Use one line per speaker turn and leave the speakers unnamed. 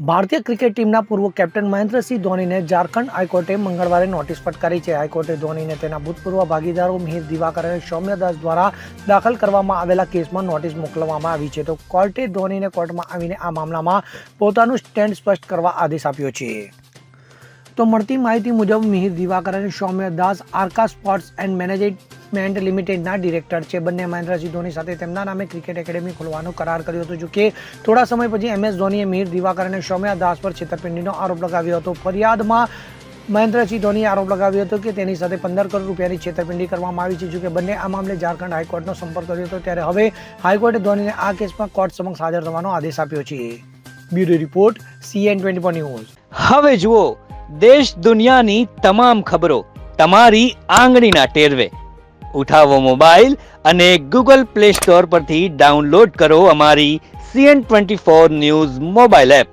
ભારતીય ક્રિકેટ ટીમના પૂર્વ કેપ્ટન મહેન્દ્રસિંહ ધોનીને ઝારખંડ હાઈકોર્ટે મંગળવારે નોટિસ ફટકારી છે. હાઈકોર્ટે ધોનીને તેના ભૂતપૂર્વ ભાગીદારો મિહિર દિવાકર અને સૌમ્ય દાસ દ્વારા દાખલ કરવામાં આવેલા કેસમાં નોટિસ મોકલવામાં આવી છે. તો કોર્ટે ધોનીને કોર્ટમાં આવીને આ મામલામાં પોતાનું સ્ટેન્ડ સ્પષ્ટ કરવા આદેશ આપ્યો છે. તો મળતી માહિતી મુજબ મિહિર દિવાકર અને સૌમ્ય દાસ આર્કા સ્પોર્ટ્સ એન્ડ મેનેજમેન્ટ લિમિટેડના ડિરેક્ટર છે. બંને મહેન્દ્રસિંહ ધોની સાથે તેમના નામે ક્રિકેટ એકેડેમી ખોલવાનો કરાર કર્યો હતો. જો કે થોડા સમય પછી MS ધોનીએ મિહિર દિવાકર અને સૌમ્ય દાસ પર છેતરપિંડીનો આરોપ લગાવ્યો હતો. ફરિયાદમાં મહેન્દ્રસિંહ ધોનીએ આરોપ લગાવ્યો હતો કે તેની સાથે 15 કરોડ રૂપિયાની છેતરપિંડી કરવામાં આવી છે. જો કે બંને આ મામલે ઝારખંડ હાઈકોર્ટનો સંપર્ક કર્યો હતો. ત્યારે હવે હાઈકોર્ટે ધોનીને આ કેસમાં કોર્ટ સમક્ષ હાજર થવાનો આદેશ આપ્યો છે. Bureau report CN24 news.
હવે જુઓ દેશ દુનિયાની તમામ ખબરો તમારી આંગળીના ટેરવે. ઉઠાવો મોબાઈલ અને Google Play Store પરથી ડાઉનલોડ કરો અમારી CN24 ન્યૂઝ મોબાઈલ એપ.